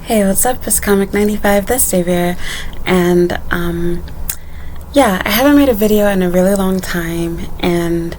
Hey, what's up? It's Comic95, the Savior, and yeah, I haven't made a video in a really long time, and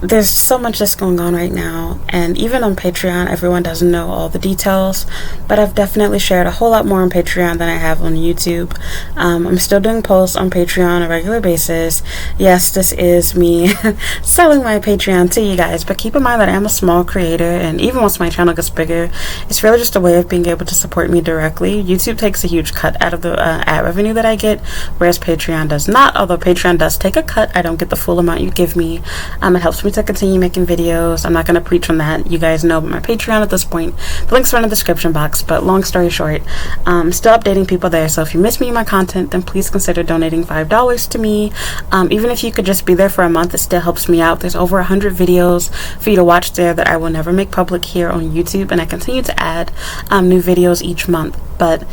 there's so much that's going on right now, and even on Patreon, everyone doesn't know all the details, but I've definitely shared a whole lot more on Patreon than I have on YouTube. I'm still doing posts on Patreon on a regular basis. Yes, this is me selling my Patreon to you guys, but keep in mind that I am a small creator, and even once my channel gets bigger, it's really just a way of being able to support me directly. YouTube takes a huge cut out of the ad revenue that I get, whereas Patreon does not, although Patreon does take a cut. I don't get the full amount you give me. It helps me to continue making videos. I'm not going to preach on that. You guys know about my Patreon at this point. The links are in the description box, but long story short, I'm still updating people there, so if you miss me and my content, then please consider donating $5 to me. Even if you could just be there for a month, it still helps me out. There's over 100 videos for you to watch there that I will never make public here on YouTube, and I continue to add new videos each month, but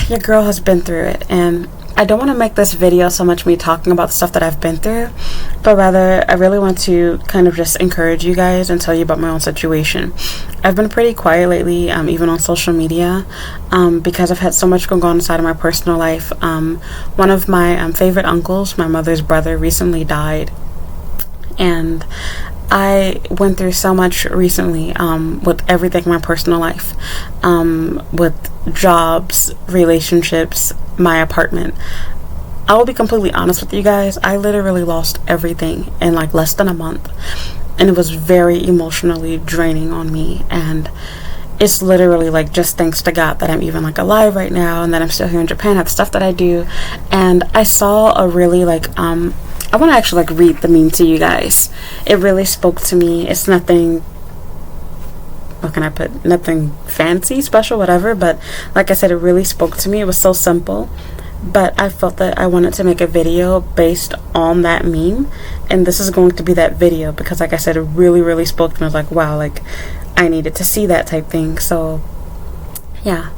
your girl has been through it, and I don't want to make this video so much me talking about the stuff that I've been through, but rather I really want to kind of just encourage you guys and tell you about my own situation. I've been pretty quiet lately, even on social media, because I've had so much going on inside of my personal life. One of my favorite uncles, my mother's brother, recently died, and I went through so much recently with everything in my personal life, with jobs, relationships, my apartment. I will be completely honest with you guys. I literally lost everything in like less than a month, and it was very emotionally draining on me, and it's literally like just thanks to God that I'm even like alive right now and that I'm still here in Japan, have the stuff that I do. And I saw a really like I want to actually like read the meme to you guys. It really spoke to me. It's nothing, what can I put, nothing fancy, special, whatever, but like I said, it really spoke to me. It was so simple, but I felt that I wanted to make a video based on that meme, and this is going to be that video because like I said, it really spoke to me. I was like, wow, like I needed to see that type thing. So yeah,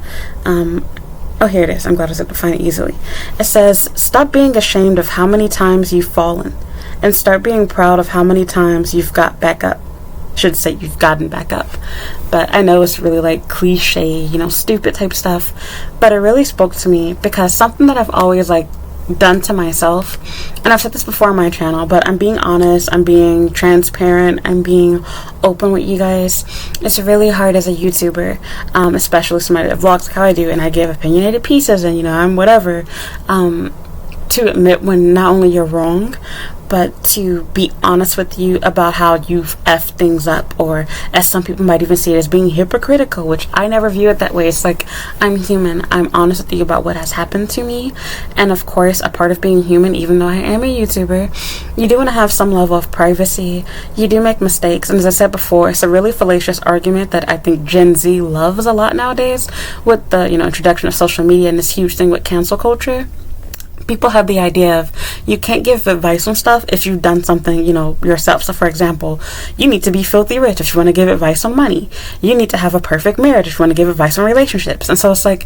oh, here it is. I'm glad I was able to find it easily. It says, stop being ashamed of how many times you've fallen and start being proud of how many times you've got back up. Should say you've gotten back up, but I know it's really like cliche, stupid type stuff, but it really spoke to me because something that I've always like done to myself, and I've said this before on my channel, but I'm being honest, I'm being transparent, I'm being open with you guys. It's really hard as a YouTuber, especially somebody that vlogs like how I do, and I give opinionated pieces, and I'm whatever, to admit when not only you're wrong, but to be honest with you about how you've effed things up, or as some people might even see it as being hypocritical, which I never view it that way. It's like, I'm human. I'm honest with you about what has happened to me, and of course, a part of being human, even though I am a YouTuber, you do want to have some level of privacy. You do make mistakes, and as I said before, it's a really fallacious argument that I think Gen Z loves a lot nowadays with the introduction of social media and this huge thing with cancel culture. People have the idea of you can't give advice on stuff if you've done something, yourself. So, for example, you need to be filthy rich if you want to give advice on money. You need to have a perfect marriage if you want to give advice on relationships. And so it's like,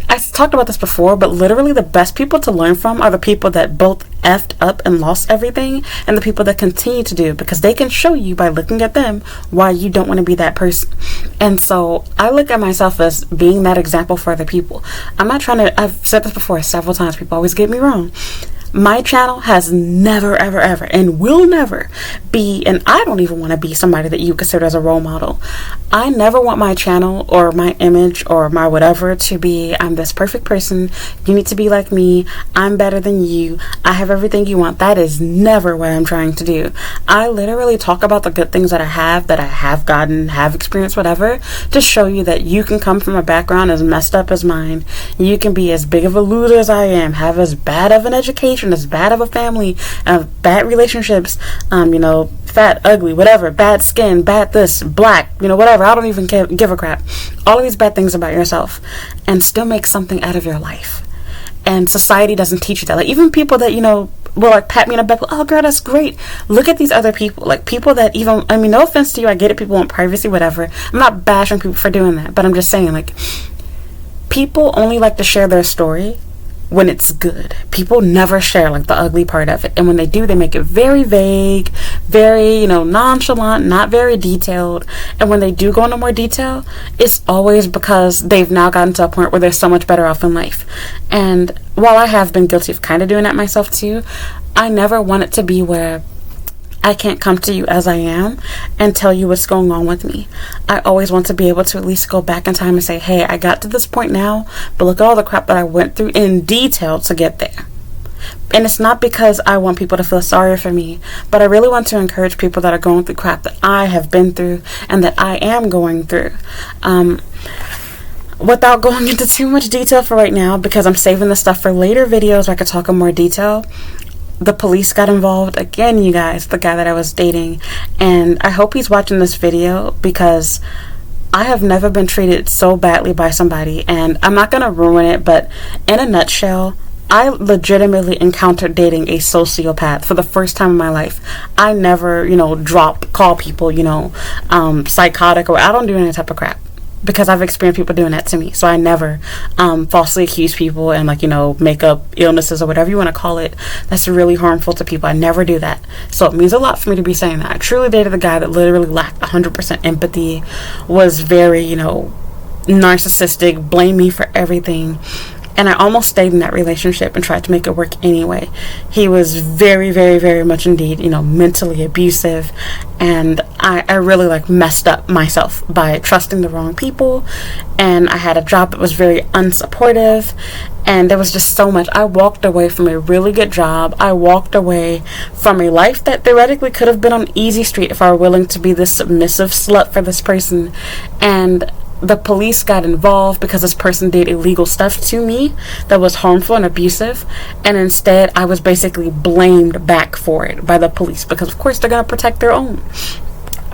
I talked about this before, but literally the best people to learn from are the people that both effed up and lost everything, and the people that continue to do, because they can show you by looking at them why you don't want to be that person. And so I look at myself as being that example for other people. I'm not trying to, I've said this before several times, people always get me wrong. My channel has never, ever, ever, and will never be, and I don't even want to be somebody that you consider as a role model. I never want my channel or my image or my whatever to be, I'm this perfect person, you need to be like me, I'm better than you, I have everything you want. That is never what I'm trying to do. I literally talk about the good things that I have gotten, have experienced, whatever, to show you that you can come from a background as messed up as mine. You can be as big of a loser as I am, have as bad of an education, as bad of a family, bad relationships, fat, ugly, whatever, bad skin, bad this, black, whatever, I don't even give a crap. All of these bad things about yourself, and still make something out of your life. And society doesn't teach you that. Like, even people that, will like pat me on the back, oh girl, that's great. Look at these other people, like people that even, no offense to you, I get it, people want privacy, whatever. I'm not bashing people for doing that, but I'm just saying, like, people only like to share their story when it's good. People never share like the ugly part of it, and when they do, they make it very vague, very, nonchalant, not very detailed. And when they do go into more detail, it's always because they've now gotten to a point where they're so much better off in life. And while I have been guilty of kind of doing that myself too, I never want it to be where I can't come to you as I am and tell you what's going on with me. I always want to be able to at least go back in time and say, hey, I got to this point now, but look at all the crap that I went through in detail to get there. And it's not because I want people to feel sorry for me, but I really want to encourage people that are going through crap that I have been through and that I am going through. Without going into too much detail for right now, because I'm saving this stuff for later videos where I could talk in more detail, the police got involved again, you guys, the guy that I was dating. And I hope he's watching this video, because I have never been treated so badly by somebody. And I'm not going to ruin it, but in a nutshell, I legitimately encountered dating a sociopath for the first time in my life. I never, call people, psychotic, or I don't do any type of crap, because I've experienced people doing that to me. So I never falsely accuse people and make up illnesses or whatever you want to call it that's really harmful to people. I never do that. So it means a lot for me to be saying that. I truly dated a guy that literally lacked 100% empathy, was very, narcissistic, blamed me for everything. And I almost stayed in that relationship and tried to make it work anyway. He was very, very, very much indeed, mentally abusive. And I really messed up myself by trusting the wrong people. And I had a job that was very unsupportive. And there was just so much. I walked away from a really good job. I walked away from a life that theoretically could have been on easy street if I were willing to be this submissive slut for this person. And the police got involved because this person did illegal stuff to me that was harmful and abusive, and instead I was basically blamed back for it by the police, because of course they're going to protect their own.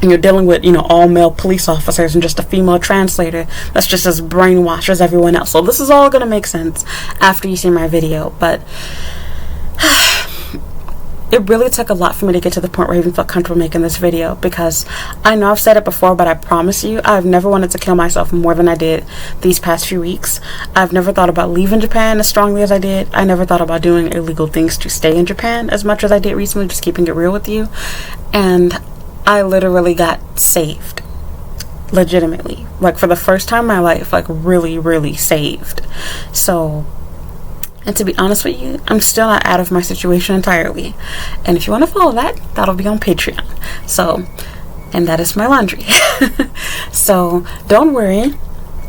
And you're dealing with, all male police officers and just a female translator that's just as brainwashed as everyone else. So this is all going to make sense after you see my video, but it really took a lot for me to get to the point where I even felt comfortable making this video, because I know I've said it before, but I promise you, I've never wanted to kill myself more than I did these past few weeks. I've never thought about leaving Japan as strongly as I did. I never thought about doing illegal things to stay in Japan as much as I did recently, just keeping it real with you. And I literally got saved. Legitimately. For the first time in my life, really, really saved. So, and to be honest with you, I'm still not out of my situation entirely. And if you want to follow that, that'll be on Patreon. So, and that is my laundry. So, don't worry.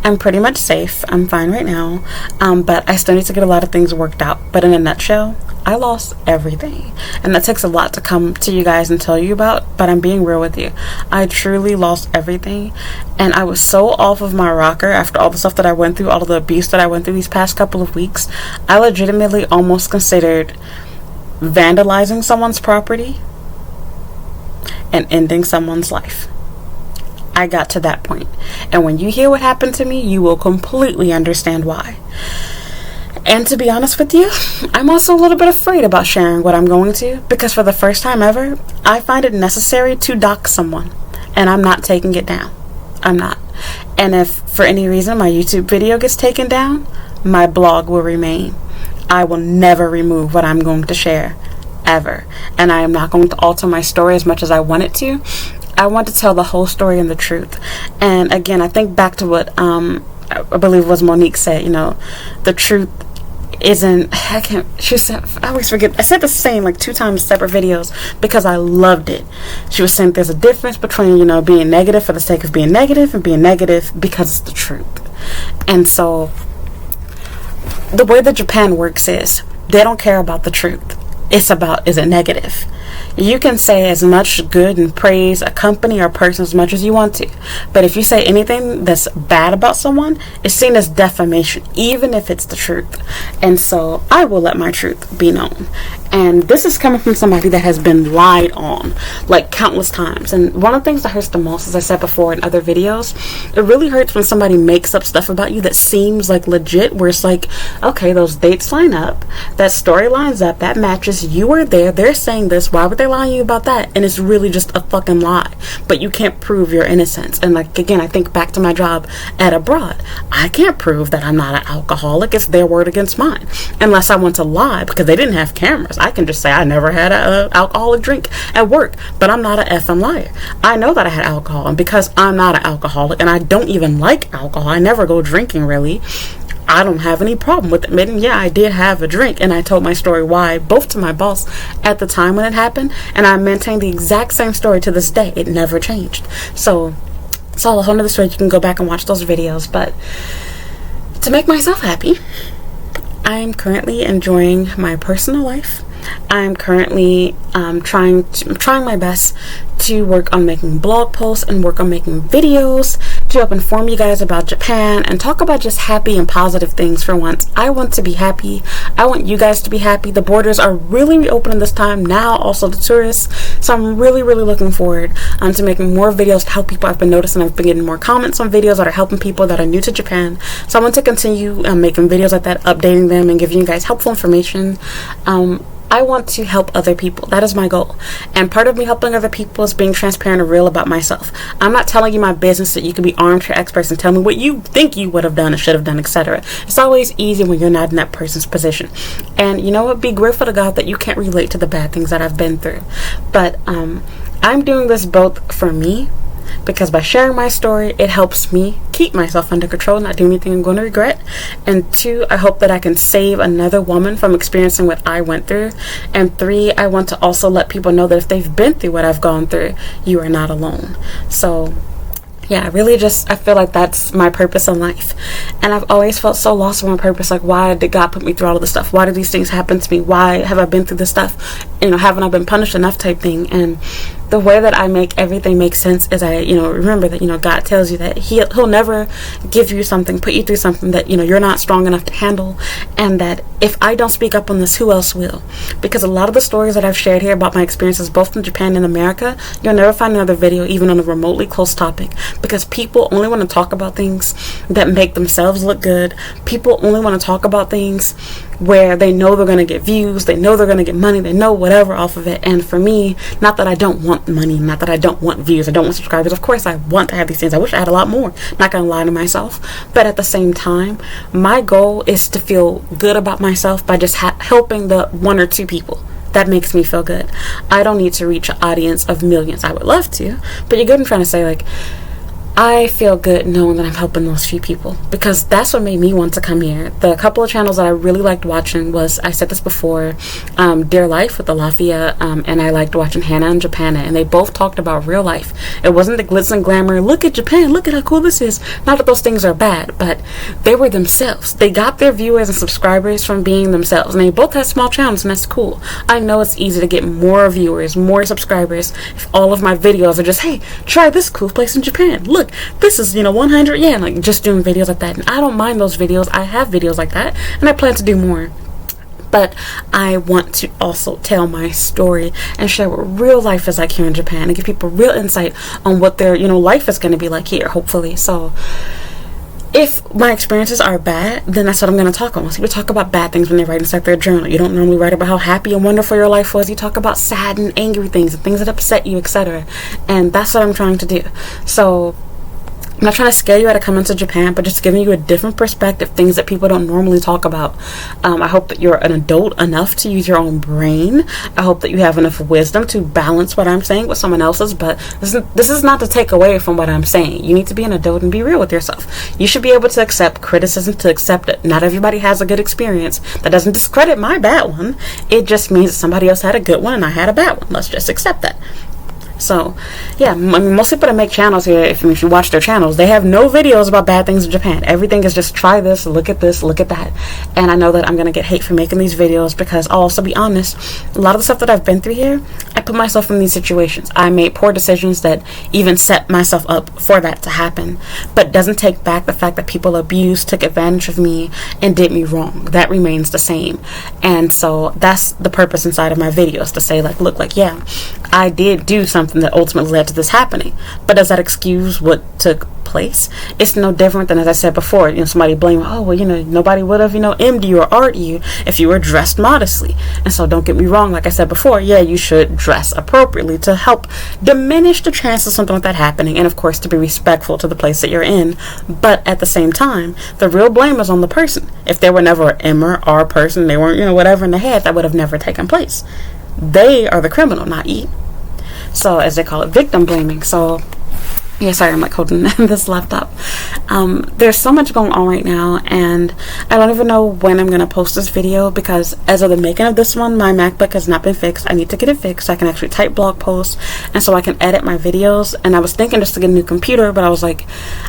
I'm pretty much safe. I'm fine right now. But I still need to get a lot of things worked out. But in a nutshell, I lost everything. And that takes a lot to come to you guys and tell you about. But I'm being real with you. I truly lost everything. And I was so off of my rocker after all the stuff that I went through, all of the abuse that I went through these past couple of weeks. I legitimately almost considered vandalizing someone's property and ending someone's life. I got to that point. And when you hear what happened to me, you will completely understand why. And to be honest with you, I'm also a little bit afraid about sharing what I'm going to, because for the first time ever, I find it necessary to dox someone. And I'm not taking it down. I'm not. And if for any reason my YouTube video gets taken down, my blog will remain. I will never remove what I'm going to share, ever. And I am not going to alter my story as much as I want it to. I want to tell the whole story and the truth. And again, I think back to what I believe it was Monique said, the truth isn't, I always forget, I said the same 2 times separate videos because I loved it. She was saying there's a difference between, being negative for the sake of being negative and being negative because it's the truth. And so the way that Japan works is they don't care about the truth. It's about, is it negative? You can say as much good and praise a company or person as much as you want to. But if you say anything that's bad about someone, it's seen as defamation, even if it's the truth. And so I will let my truth be known. And this is coming from somebody that has been lied on like countless times. And one of the things that hurts the most, as I said before in other videos, it really hurts when somebody makes up stuff about you that seems like legit, where it's like, okay, those dates line up, that story lines up, that matches, you were there, they're saying this, why would they lie to you about that? And it's really just a fucking lie, but you can't prove your innocence. And like, again, I think back to my job at abroad, I can't prove that I'm not an alcoholic. It's their word against mine, unless I want to lie because they didn't have cameras. I can just say I never had an alcoholic drink at work, but I'm not an effing liar. I know that I had alcohol, and because I'm not an alcoholic and I don't even like alcohol, I never go drinking really, I don't have any problem with admitting, yeah, I did have a drink, and I told my story why, both to my boss at the time when it happened, and I maintain the exact same story to this day. It never changed. So it's all a whole nother story. You can go back and watch those videos. But to make myself happy, I'm currently enjoying my personal life. I'm currently trying my best to work on making blog posts and work on making videos to help inform you guys about Japan and talk about just happy and positive things for once. I want to be happy. I want you guys to be happy. The borders are really reopening this time now, also the tourists. So I'm really looking forward to making more videos to help people. I've been noticing I've been getting more comments on videos that are helping people that are new to Japan. So I want to continue making videos like that, updating them and giving you guys helpful information. I want to help other people. That is my goal. And part of me helping other people is being transparent and real about myself. I'm not telling you my business so you can be armchair experts and tell me what you think you would have done and should have done, etc. It's always easy when you're not in that person's position. And you know what? Be grateful to God that you can't relate to the bad things that I've been through. But I'm doing this both for me, because by sharing my story, it helps me keep myself under control, not do anything I'm going to regret. And 2, I hope that I can save another woman from experiencing what I went through. And 3, I want to also let people know that if they've been through what I've gone through, you are not alone. So yeah, really just, I feel like that's my purpose in life. And I've always felt so lost with my purpose. Like, why did God put me through all of this stuff? Why did these things happen to me? Why have I been through this stuff? You know, haven't I been punished enough type thing? And the way that I make everything make sense is I, remember that, God tells you that he'll never give you something, put you through something that, you're not strong enough to handle. And that if I don't speak up on this, who else will? Because a lot of the stories that I've shared here about my experiences, both in Japan and America, you'll never find another video, even on a remotely close topic. Because people only want to talk about things that make themselves look good. People only want to talk about things where they know they're going to get views, they know they're going to get money, they know whatever off of it. And for me, not that I don't want money, not that I don't want views, I don't want subscribers. Of course I want to have these things. I wish I had a lot more. Not going to lie to myself. But at the same time, my goal is to feel good about myself by just helping the 1 or 2 people. That makes me feel good. I don't need to reach an audience of millions. I would love to, but you get what I'm trying to say. Like, I feel good knowing that I'm helping those few people, because that's what made me want to come here. The couple of channels that I really liked watching was, I said this before, Dear Life with the Lafia, and I liked watching Hannah and Japan, and they both talked about real life. It wasn't the glitz and glamour, look at Japan, look at how cool this is. Not that those things are bad, but they were themselves. They got their viewers and subscribers from being themselves, and they both had small channels, and that's cool. I know it's easy to get more viewers, more subscribers, if all of my videos are just, hey, try this cool place in Japan, look, this is 100 yen, like just doing videos like that. And I don't mind those videos. I have videos like that, and I plan to do more. But I want to also tell my story and share what real life is like here in Japan, and give people real insight on what their life is going to be like here, hopefully. So if my experiences are bad, then that's what I'm going to talk about. Most people talk about bad things when they write inside their journal. You don't normally write about how happy and wonderful your life was. You talk about sad and angry things and things that upset you, etc. And that's what I'm trying to do. So I'm not trying to scare you out of coming to Japan, but just giving you a different perspective, things that people don't normally talk about. I hope that you're an adult enough to use your own brain. I hope that you have enough wisdom to balance what I'm saying with someone else's, but this is not to take away from what I'm saying. You need to be an adult and be real with yourself. You should be able to accept criticism, to accept it. Not everybody has a good experience. That doesn't discredit my bad one. It just means that somebody else had a good one and I had a bad one. Let's just accept that. So, yeah, I mean, most people that make channels here, if you watch their channels, they have no videos about bad things in Japan. Everything is just try this, look at that. And I know that I'm going to get hate for making these videos because I'll also be honest, a lot of the stuff that I've been through here, I put myself in these situations. I made poor decisions that even set myself up for that to happen. But doesn't take back the fact that people abused, took advantage of me, and did me wrong. That remains the same. And so that's the purpose inside of my videos, to say like, look, like, yeah, I did do something that ultimately led to this happening. But does that excuse what took place? It's no different than, as I said before, somebody blame, oh, well, nobody would have, M'd you or art you if you were dressed modestly. And so don't get me wrong, like I said before, yeah, you should dress appropriately to help diminish the chance of something like that happening, and of course to be respectful to the place that you're in. But at the same time, the real blame is on the person. If they were never an M or R person, they weren't, whatever in the head, that would have never taken place. They are the criminal, not you. So, as they call it, victim blaming. So, yeah, sorry, I'm like holding this laptop. There's so much going on right now, and I don't even know when I'm going to post this video, because as of the making of this one, my MacBook has not been fixed. I need to get it fixed so I can actually type blog posts, and so I can edit my videos. And I was thinking just to get a new computer, but I was like,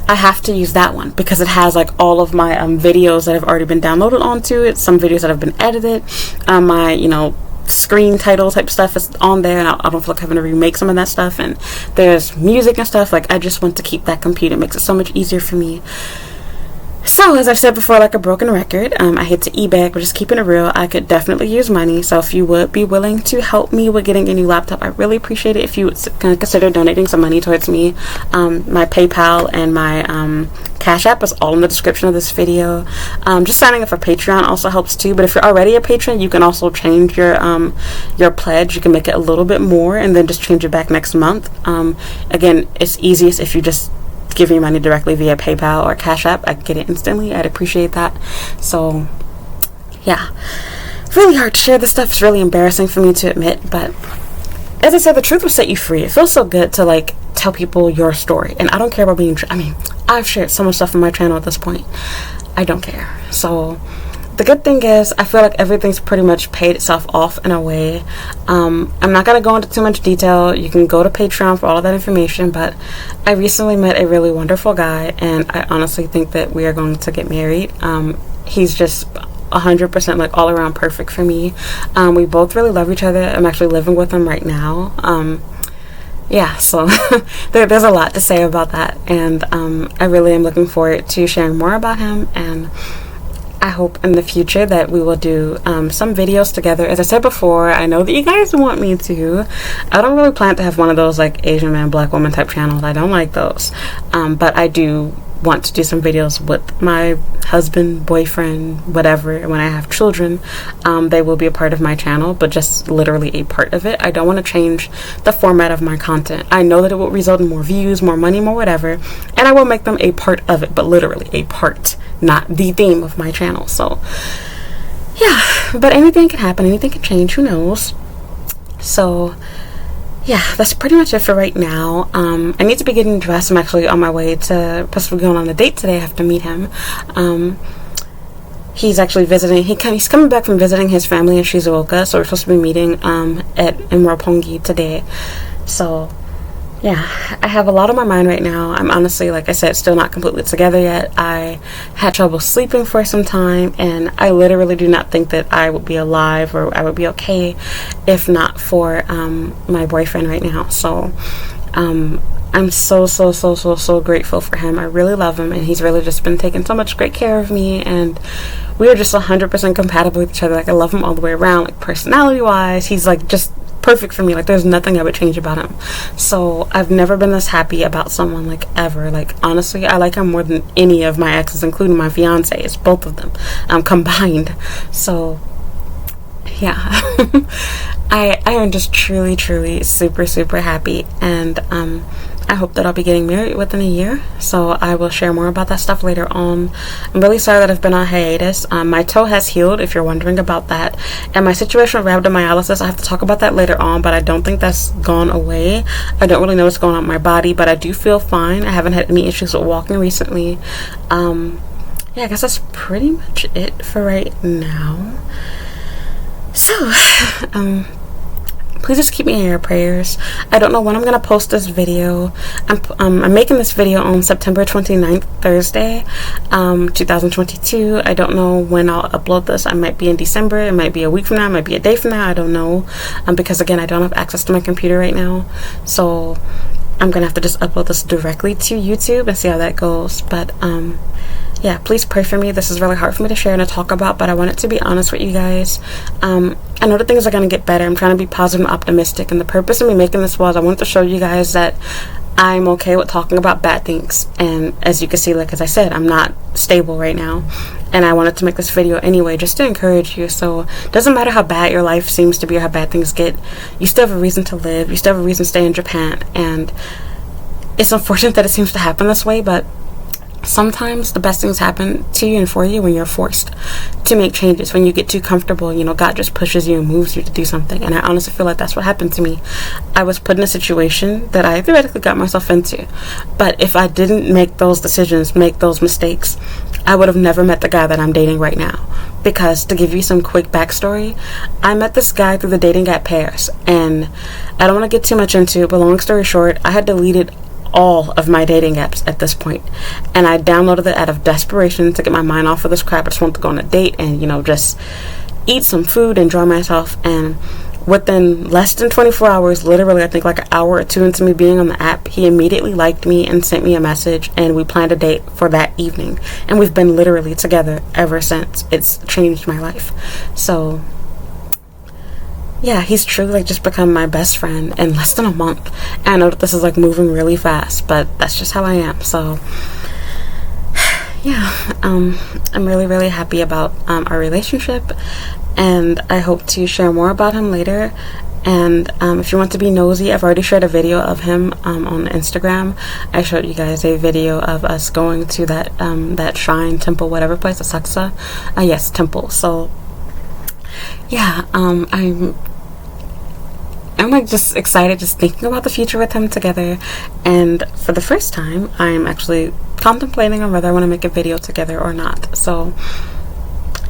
I have to use that one because it has like all of my videos that have already been downloaded onto it, some videos that have been edited, my, screen title type stuff is on there, and I don't feel like having to remake some of that stuff, and there's music and stuff. Like, I just want to keep that computer. It makes it so much easier for me. So, as I've said before, like a broken record, I hate to e-bag, but just keeping it real, I could definitely use money. So if you would be willing to help me with getting a new laptop, I really appreciate it if you would consider donating some money towards me. My PayPal and my Cash App is all in the description of this video. Just signing up for Patreon also helps too, but if you're already a patron, you can also change your pledge. You can make it a little bit more and then just change it back next month. Again, it's easiest if you just give me money directly via PayPal or Cash App. I get it instantly. I'd appreciate that. So, yeah. Really hard to share this stuff. It's really embarrassing for me to admit, but as I said, the truth will set you free. It feels so good to, like, tell people your story. And I don't care about being... I've shared so much stuff on my channel at this point. I don't care. So, the good thing is, I feel like everything's pretty much paid itself off in a way. I'm not going to go into too much detail. You can go to Patreon for all of that information, but I recently met a really wonderful guy, and I honestly think that we are going to get married. He's just 100% like all around perfect for me. We both really love each other. I'm actually living with him right now. Yeah, so there's a lot to say about that, and I really am looking forward to sharing more about him, and I hope in the future that we will do some videos together. As I said before, I know that you guys want me to. I don't really plan to have one of those like Asian man, black woman type channels. I don't like those. But I do want to do some videos with my husband, boyfriend, whatever. When I have children, they will be a part of my channel, but just literally a part of it. I don't want to change the format of my content. I know that it will result in more views, more money, more whatever, and I will make them a part of it, but literally a part, not the theme of my channel. So yeah, but anything can happen, anything can change, who knows. So yeah, that's pretty much it for right now. I need to be getting dressed. I'm actually on my way to possibly going on a date today. I have to meet him. He's actually visiting. He's coming back from visiting his family in Shizuoka, so we're supposed to be meeting at Roppongi today. So yeah, I have a lot on my mind right now. I'm honestly, like I said, still not completely together yet. I had trouble sleeping for some time, and I literally do not think that I would be alive or I would be okay if not for my boyfriend right now. So I'm so grateful for him. I really love him, and he's really just been taking so much great care of me, and we are just 100% compatible with each other. Like, I love him all the way around, like personality wise. He's like just perfect for me. Like, there's nothing I would change about him. So I've never been this happy about someone, like, ever. Like, honestly, I like him more than any of my exes, including my fiancés, both of them combined. So yeah. I am just truly super happy, and I hope that I'll be getting married within a year, so I will share more about that stuff later on. I'm really sorry that I've been on hiatus. My toe has healed, if you're wondering about that, and my situation with rhabdomyolysis, I have to talk about that later on, but I don't think that's gone away. I don't really know what's going on in my body, but I do feel fine. I haven't had any issues with walking recently. Yeah, I guess that's pretty much it for right now. So, please just keep me in your prayers. I don't know when I'm going to post this video. I'm making this video on September 29th, Thursday, 2022. I don't know when I'll upload this. I might be in December. It might be a week from now. It might be a day from now. I don't know. Because again, I don't have access to my computer right now. So I'm going to have to just upload this directly to YouTube and see how that goes. But, yeah, please pray for me. This is really hard for me to share and to talk about, but I wanted to be honest with you guys. I know that things are going to get better. I'm trying to be positive and optimistic, and the purpose of me making this was I wanted to show you guys that I'm okay with talking about bad things. And as you can see, like as I said, I'm not stable right now, and I wanted to make this video anyway just to encourage you. So it doesn't matter how bad your life seems to be or how bad things get, you still have a reason to live. You still have a reason to stay in Japan, and it's unfortunate that it seems to happen this way, but sometimes the best things happen to you and for you when you're forced to make changes. When you get too comfortable, you know, God just pushes you and moves you to do something. And I honestly feel like that's what happened to me. I was put in a situation that I theoretically got myself into, but if I didn't make those decisions, make those mistakes, I would have never met the guy that I'm dating right now. Because to give you some quick backstory, I met this guy through the dating app Pairs, and I don't want to get too much into it, but long story short, I had deleted all of my dating apps at this point, and I downloaded it out of desperation to get my mind off of this crap. I just wanted to go on a date and, you know, just eat some food, enjoy myself. And within less than 24 hours, literally I think like an hour or two into me being on the app, he immediately liked me and sent me a message, and we planned a date for that evening, and we've been literally together ever since. It's changed my life. So yeah, he's truly like just become my best friend in less than a month. And I know that this is like moving really fast, but that's just how I am. So yeah, I'm really, really happy about our relationship, and I hope to share more about him later. And if you want to be nosy, I've already shared a video of him on Instagram. I showed you guys a video of us going to that shrine, temple, whatever place, Asakusa. Yes, temple. So yeah, I'm like just excited just thinking about the future with him together. And for the first time, I'm actually contemplating on whether I want to make a video together or not. So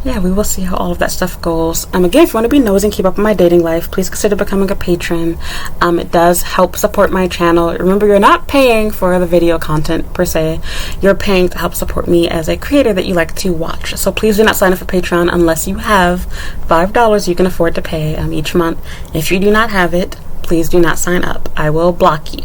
yeah, we will see how all of that stuff goes. Again, if you want to be nosy and keep up with my dating life, please consider becoming a patron. It does help support my channel. Remember, you're not paying for the video content per se. You're paying to help support me as a creator that you like to watch. So please do not sign up for Patreon unless you have $5 you can afford to pay each month. If you do not have it, please do not sign up. I will block you.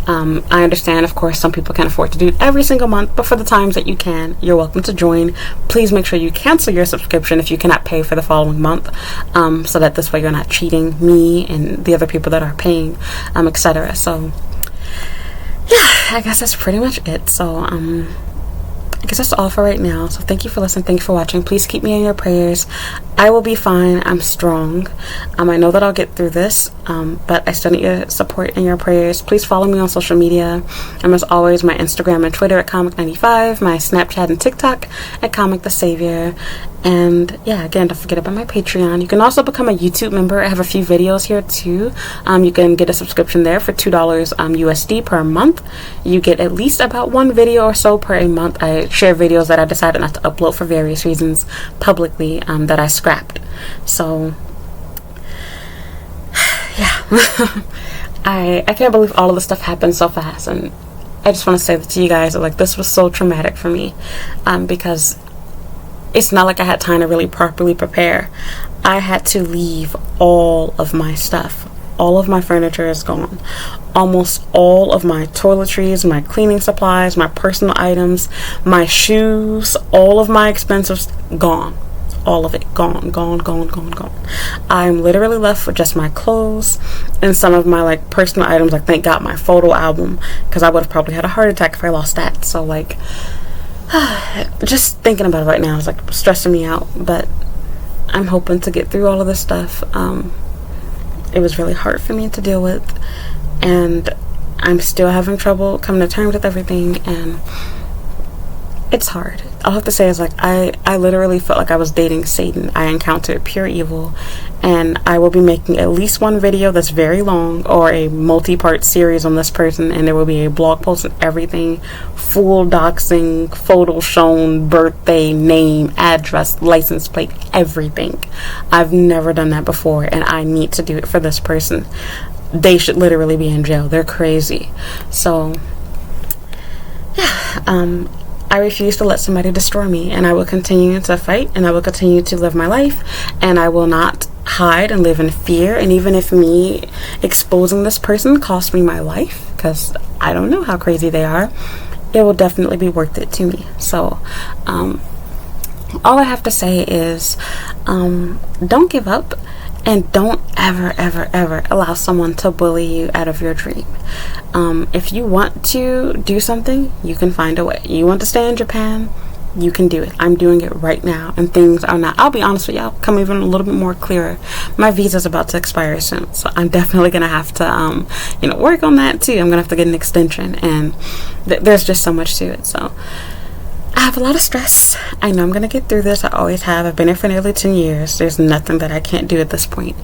I understand, of course, some people can't afford to do it every single month, but for the times that you can, you're welcome to join. Please make sure you cancel your subscription if you cannot pay for the following month, so that this way you're not cheating me and the other people that are paying, etc. So yeah, I guess that's pretty much it. So I guess that's all for right now. So thank you for listening. Thank you for watching. Please keep me in your prayers. I will be fine. I'm strong. I know that I'll get through this, but I still need your support and your prayers. Please follow me on social media. As always, my Instagram and Twitter at Comic95, my Snapchat and TikTok at Comic the Savior. And yeah, again, don't forget about my Patreon. You can also become a YouTube member. I have a few videos here too. You can get a subscription there for $2 USD per month. You get at least about one video or so per a month. I share videos that I decided not to upload for various reasons publicly, that I scrapped. So yeah, I can't believe all of this stuff happened so fast, and I just want to say that to you guys, like, this was so traumatic for me, because it's not like I had time to really properly prepare. I had to leave all of my stuff. All of my furniture is gone. Almost all of my toiletries, my cleaning supplies, my personal items, my shoes, all of my expensive gone. All of it gone. I'm literally left with just my clothes and some of my like personal items, like thank God my photo album, because I would have probably had a heart attack if I lost that. So like just thinking about it right now is like stressing me out, but I'm hoping to get through all of this stuff. It was really hard for me to deal with, and I'm still having trouble coming to terms with everything, and it's hard. All I have to say is, like, I literally felt like I was dating Satan. I encountered pure evil, and I will be making at least one video that's very long, or a multi-part series on this person, and there will be a blog post and everything, full doxing, photo shown, birthday, name, address, license plate, everything. I've never done that before, and I need to do it for this person. They should literally be in jail. They're crazy. So yeah, I refuse to let somebody destroy me, and I will continue to fight, and I will continue to live my life, and I will not hide and live in fear. And even if me exposing this person costs me my life, because I don't know how crazy they are, it will definitely be worth it to me. So all I have to say is, don't give up, and don't ever allow someone to bully you out of your dream. If you want to do something, you can find a way. You want to stay in Japan, you can do it. I'm doing it right now, and things are not, I'll be honest with y'all, come even a little bit more clearer. My visa's about to expire soon, so I'm definitely gonna have to work on that too. I'm gonna have to get an extension, and there's just so much to it. So I have a lot of stress. I know I'm going to get through this. I always have. I've been here for nearly 10 years. There's nothing that I can't do at this point.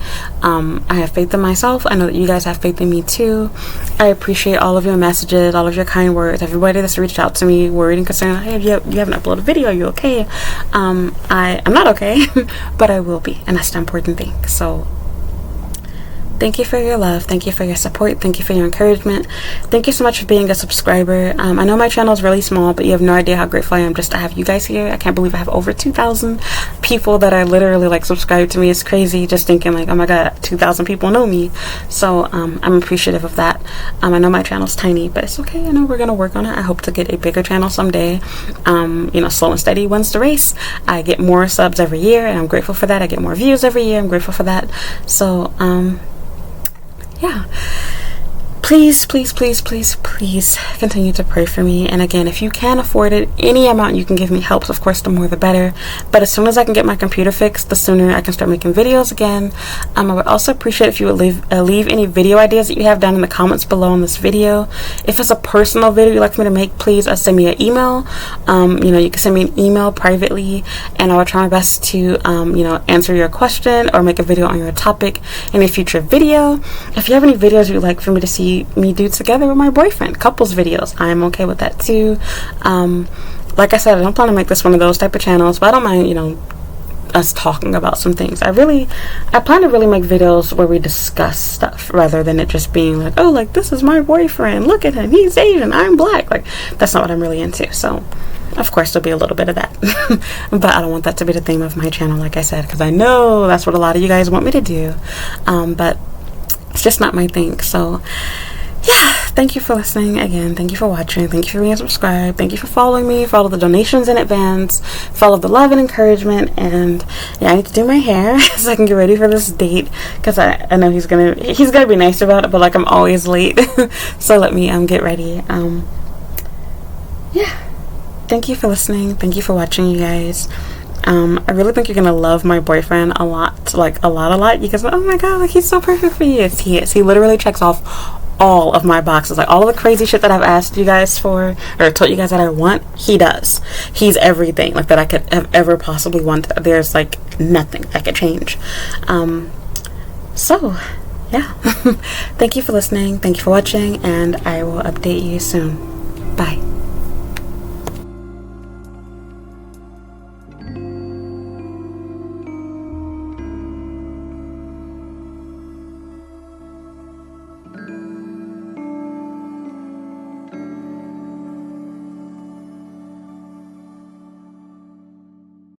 I have faith in myself. I know that you guys have faith in me too. I appreciate all of your messages, all of your kind words, everybody that's reached out to me, worried and concerned. Hey, you haven't uploaded a video. Are you okay? I'm not okay, but I will be. And that's the important thing. So thank you for your love. Thank you for your support. Thank you for your encouragement. Thank you so much for being a subscriber. I know my channel is really small, but you have no idea how grateful I am just to have you guys here. I can't believe I have over 2,000 people that are literally like subscribed to me. It's crazy just thinking like, oh my god, 2,000 people know me. So I'm appreciative of that. I know my channel's tiny, but it's okay. I know we're gonna work on it. I hope to get a bigger channel someday. Slow and steady wins the race. I get more subs every year, and I'm grateful for that. I get more views every year. I'm grateful for that. So yeah, please continue to pray for me. And again, if you can afford it, any amount you can give me helps. Of course, the more the better. But as soon as I can get my computer fixed, the sooner I can start making videos again. I would also appreciate if you would leave any video ideas that you have down in the comments below on this video. If it's a personal video you'd like for me to make, please send me an email. You can send me an email privately, and I will try my best to answer your question or make a video on your topic in a future video. If you have any videos you'd like for me to see me do together with my boyfriend, couples videos, I am okay with that too. Like I said, I don't plan to make this one of those type of channels, but I don't mind us talking about some things. I plan to really make videos where we discuss stuff rather than it just being like, oh, like, this is my boyfriend, look at him, he's Asian, I'm black. Like, that's not what I'm really into. So of course there'll be a little bit of that but I don't want that to be the theme of my channel, like I said, because I know that's what a lot of you guys want me to do, but it's just not my thing. So yeah, thank you for listening again. Thank you for watching. Thank you for being subscribed. Thank you for following me, for all of the donations in advance, for all of the love and encouragement. And yeah, I need to do my hair so I can get ready for this date, because I know he's gonna be nice about it, but like, I'm always late. So let me get ready. Yeah, thank you for listening. Thank you for watching, you guys. I really think you're gonna love my boyfriend a lot, like a lot. You guys are, oh my god, like, he's so perfect for you. Yes, he is. He literally checks off all of my boxes, like all of the crazy shit that I've asked you guys for, or told you guys that I want. He does. He's everything like that I could have ever possibly wanted. There's like nothing that could change. So yeah, thank you for listening. Thank you for watching, and I will update you soon. Bye.